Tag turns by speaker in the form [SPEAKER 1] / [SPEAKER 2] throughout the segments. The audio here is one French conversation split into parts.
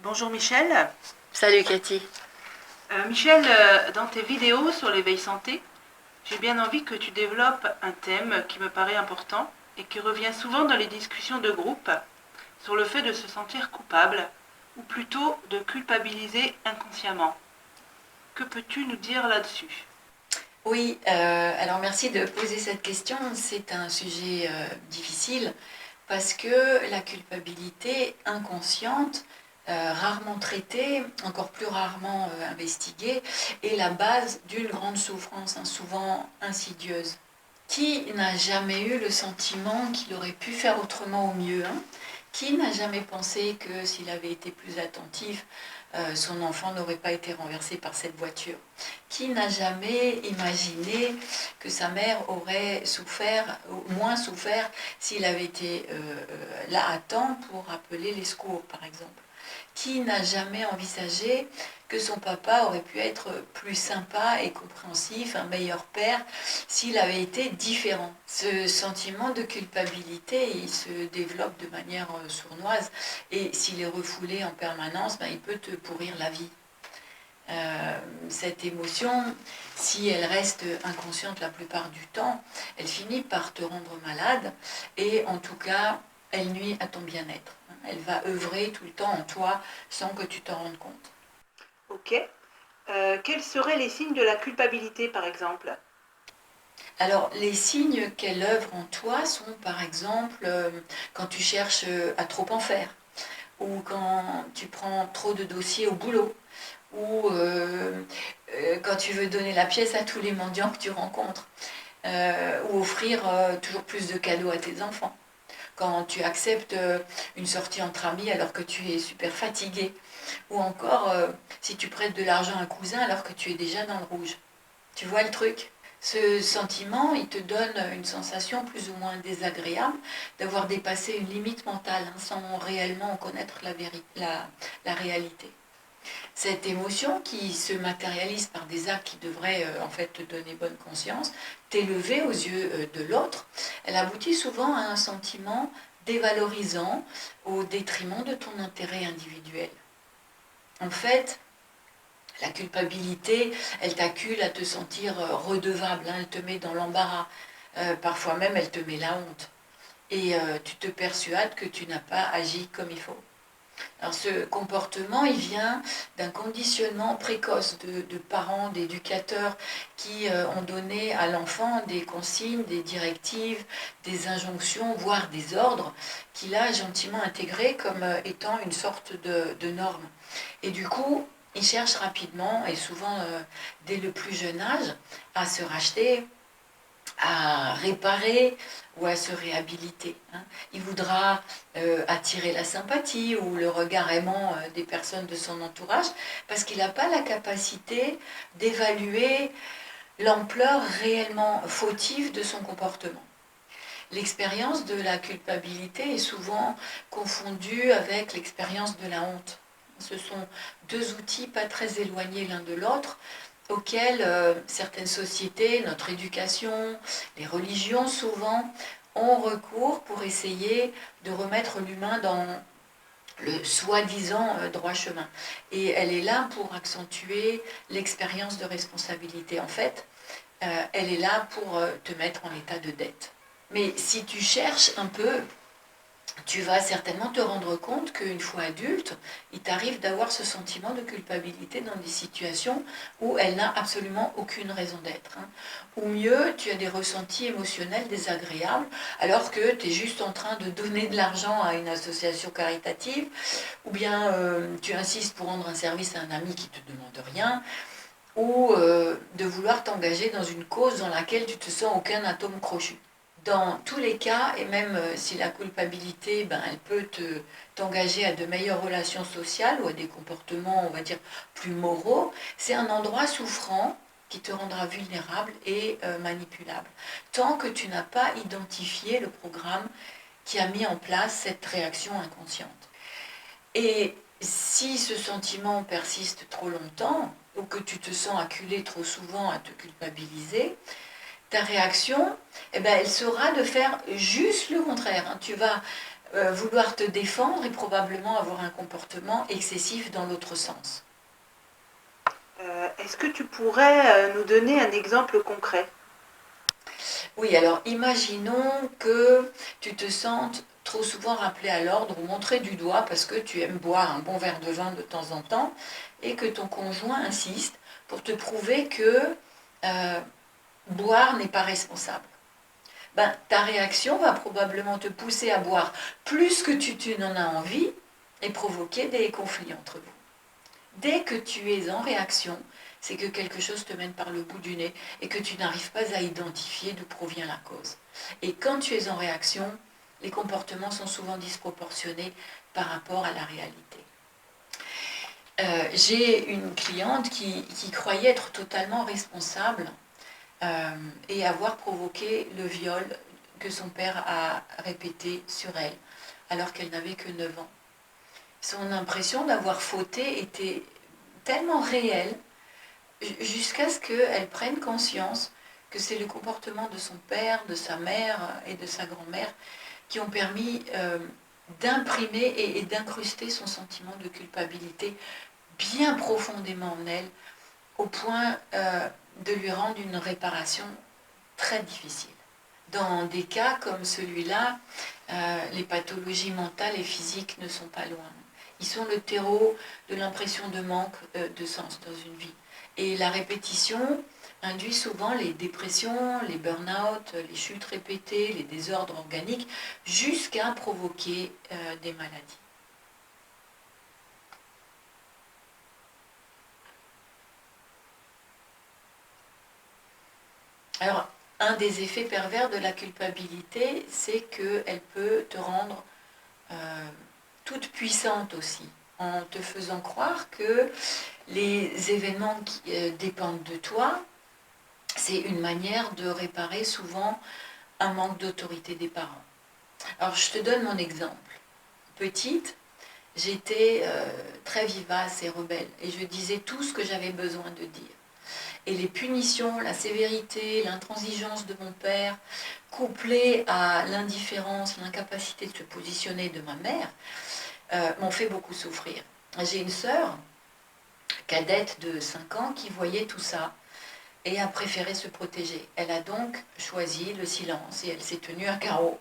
[SPEAKER 1] Bonjour Michel.
[SPEAKER 2] Salut Cathy.
[SPEAKER 1] Michel, dans tes vidéos sur l'éveil santé, j'ai bien envie que tu développes un thème qui me paraît important et qui revient souvent dans les discussions de groupe sur le fait de se sentir coupable ou plutôt de culpabiliser inconsciemment. Que peux-tu nous dire là-dessus?
[SPEAKER 2] Oui, alors merci de poser cette question. C'est un sujet difficile parce que la culpabilité inconsciente, rarement traitée, encore plus rarement investiguée, est la base d'une grande souffrance, hein, souvent insidieuse. Qui n'a jamais eu le sentiment qu'il aurait pu faire autrement au mieux, hein? Qui n'a jamais pensé que s'il avait été plus attentif, son enfant n'aurait pas été renversé par cette voiture? Qui n'a jamais imaginé que sa mère aurait souffert, moins souffert, s'il avait été là à temps pour appeler les secours, par exemple? Qui n'a jamais envisagé que son papa aurait pu être plus sympa et compréhensif, un meilleur père, s'il avait été différent? Ce sentiment de culpabilité, il se développe de manière sournoise, et s'il est refoulé en permanence, il peut te pourrir la vie. Cette émotion, si elle reste inconsciente la plupart du temps, elle finit par te rendre malade, et en tout cas, elle nuit à ton bien-être. Elle va œuvrer tout le temps en toi sans que tu t'en rendes compte.
[SPEAKER 1] Ok. Quels seraient les signes de la culpabilité par exemple?
[SPEAKER 2] Alors, les signes qu'elle œuvre en toi sont par exemple quand tu cherches à trop en faire, ou quand tu prends trop de dossiers au boulot, ou quand tu veux donner la pièce à tous les mendiants que tu rencontres, ou offrir toujours plus de cadeaux à tes enfants. Quand tu acceptes une sortie entre amis alors que tu es super fatigué, ou encore si tu prêtes de l'argent à un cousin alors que tu es déjà dans le rouge. Tu vois le truc? Ce sentiment, il te donne une sensation plus ou moins désagréable d'avoir dépassé une limite mentale, hein, sans réellement en connaître la réalité. Cette émotion qui se matérialise par des actes qui devraient en fait te donner bonne conscience, t'élever aux yeux de l'autre, elle aboutit souvent à un sentiment dévalorisant au détriment de ton intérêt individuel. En fait, la culpabilité, elle t'accule à te sentir redevable, hein, elle te met dans l'embarras. Parfois même, elle te met la honte. Et tu te persuades que tu n'as pas agi comme il faut. Alors ce comportement, il vient d'un conditionnement précoce de parents, d'éducateurs qui ont donné à l'enfant des consignes, des directives, des injonctions, voire des ordres, qu'il a gentiment intégrés comme étant une sorte de norme. Et du coup, il cherche rapidement, et souvent dès le plus jeune âge, à se racheter, à réparer ou à se réhabiliter, hein. Il voudra attirer la sympathie ou le regard aimant des personnes de son entourage parce qu'il n'a pas la capacité d'évaluer l'ampleur réellement fautive de son comportement. L'expérience de la culpabilité est souvent confondue avec l'expérience de la honte. Ce sont deux outils pas très éloignés l'un de l'autre, auxquels certaines sociétés, notre éducation, les religions souvent, ont recours pour essayer de remettre l'humain dans le soi-disant droit chemin. Et elle est là pour accentuer l'expérience de responsabilité. En fait, elle est là pour te mettre en état de dette. Mais si tu cherches un peu, tu vas certainement te rendre compte qu'une fois adulte, il t'arrive d'avoir ce sentiment de culpabilité dans des situations où elle n'a absolument aucune raison d'être, hein. Ou mieux, tu as des ressentis émotionnels désagréables alors que tu es juste en train de donner de l'argent à une association caritative, ou bien tu insistes pour rendre un service à un ami qui ne te demande rien, ou de vouloir t'engager dans une cause dans laquelle tu te sens aucun atome crochu. Dans tous les cas, et même si la culpabilité, elle peut t'engager à de meilleures relations sociales ou à des comportements, on va dire, plus moraux, c'est un endroit souffrant qui te rendra vulnérable et manipulable, tant que tu n'as pas identifié le programme qui a mis en place cette réaction inconsciente. Et si ce sentiment persiste trop longtemps, ou que tu te sens acculé trop souvent à te culpabiliser, ta réaction, elle sera de faire juste le contraire, hein. Tu vas vouloir te défendre et probablement avoir un comportement excessif dans l'autre sens.
[SPEAKER 1] Est-ce que tu pourrais nous donner un exemple concret?
[SPEAKER 2] Oui, alors imaginons que tu te sentes trop souvent rappelé à l'ordre ou montré du doigt parce que tu aimes boire un bon verre de vin de temps en temps et que ton conjoint insiste pour te prouver que boire n'est pas responsable. Ben, ta réaction va probablement te pousser à boire plus que tu n'en as envie et provoquer des conflits entre vous. Dès que tu es en réaction, c'est que quelque chose te mène par le bout du nez et que tu n'arrives pas à identifier d'où provient la cause. Et quand tu es en réaction, les comportements sont souvent disproportionnés par rapport à la réalité. J'ai une cliente qui croyait être totalement responsable et avoir provoqué le viol que son père a répété sur elle, alors qu'elle n'avait que 9 ans. Son impression d'avoir fauté était tellement réelle jusqu'à ce qu'elle prenne conscience que c'est le comportement de son père, de sa mère et de sa grand-mère qui ont permis d'imprimer et d'incruster son sentiment de culpabilité bien profondément en elle, au point de lui rendre une réparation très difficile. Dans des cas comme celui-là, les pathologies mentales et physiques ne sont pas loin. Ils sont le terreau de l'impression de manque de sens dans une vie. Et la répétition induit souvent les dépressions, les burn-out, les chutes répétées, les désordres organiques, jusqu'à provoquer des maladies. Alors, un des effets pervers de la culpabilité, c'est qu'elle peut te rendre toute puissante aussi, en te faisant croire que les événements qui dépendent de toi, c'est une manière de réparer souvent un manque d'autorité des parents. Alors, je te donne mon exemple. Petite, j'étais très vivace et rebelle, et je disais tout ce que j'avais besoin de dire. Et les punitions, la sévérité, l'intransigeance de mon père, couplées à l'indifférence, l'incapacité de se positionner de ma mère, m'ont fait beaucoup souffrir. J'ai une sœur, cadette de 5 ans, qui voyait tout ça et a préféré se protéger. Elle a donc choisi le silence et elle s'est tenue à carreau.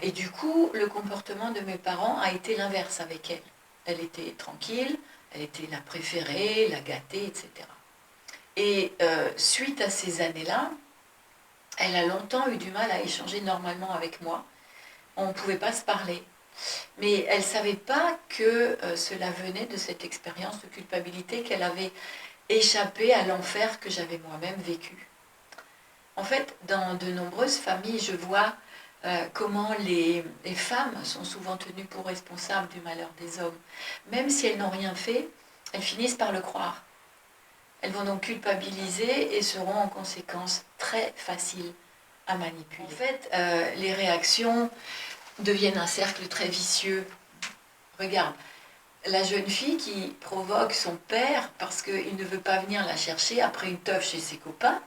[SPEAKER 2] Et du coup, le comportement de mes parents a été l'inverse avec elle. Elle était tranquille, elle était la préférée, la gâtée, etc. Et suite à ces années-là, elle a longtemps eu du mal à échanger normalement avec moi. On ne pouvait pas se parler. Mais elle ne savait pas que cela venait de cette expérience de culpabilité, qu'elle avait échappé à l'enfer que j'avais moi-même vécu. En fait, dans de nombreuses familles, je vois comment les femmes sont souvent tenues pour responsables du malheur des hommes. Même si elles n'ont rien fait, elles finissent par le croire. Elles vont donc culpabiliser et seront en conséquence très faciles à manipuler. En fait, les réactions deviennent un cercle très vicieux. Regarde, la jeune fille qui provoque son père parce qu'il ne veut pas venir la chercher après une teuf chez ses copains.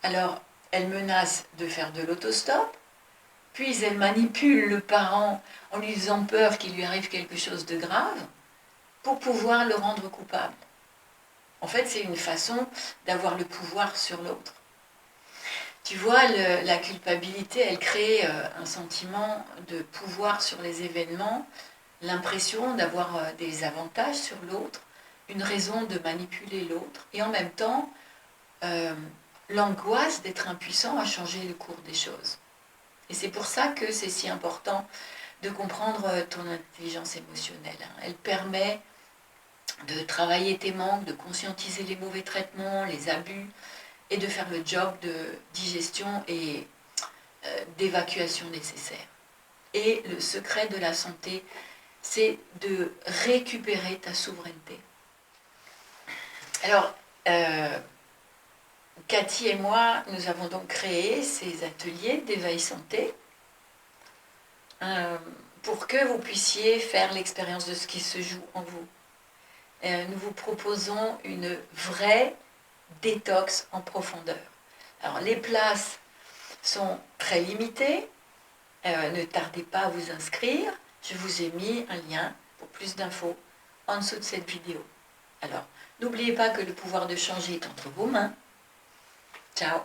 [SPEAKER 2] Alors, elle menace de faire de l'autostop, puis elle manipule le parent en lui faisant peur qu'il lui arrive quelque chose de grave pour pouvoir le rendre coupable. En fait, c'est une façon d'avoir le pouvoir sur l'autre. Tu vois, la culpabilité, elle crée un sentiment de pouvoir sur les événements, l'impression d'avoir des avantages sur l'autre, une raison de manipuler l'autre, et en même temps, l'angoisse d'être impuissant à changer le cours des choses. Et c'est pour ça que c'est si important de comprendre ton intelligence émotionnelle. Elle permet de travailler tes manques, de conscientiser les mauvais traitements, les abus, et de faire le job de digestion et d'évacuation nécessaire. Et le secret de la santé, c'est de récupérer ta souveraineté. Alors, Cathy et moi, nous avons donc créé ces ateliers d'éveil santé pour que vous puissiez faire l'expérience de ce qui se joue en vous. Nous vous proposons une vraie détox en profondeur. Alors, les places sont très limitées. Ne tardez pas à vous inscrire. Je vous ai mis un lien pour plus d'infos en dessous de cette vidéo. Alors, n'oubliez pas que le pouvoir de changer est entre vos mains. Ciao!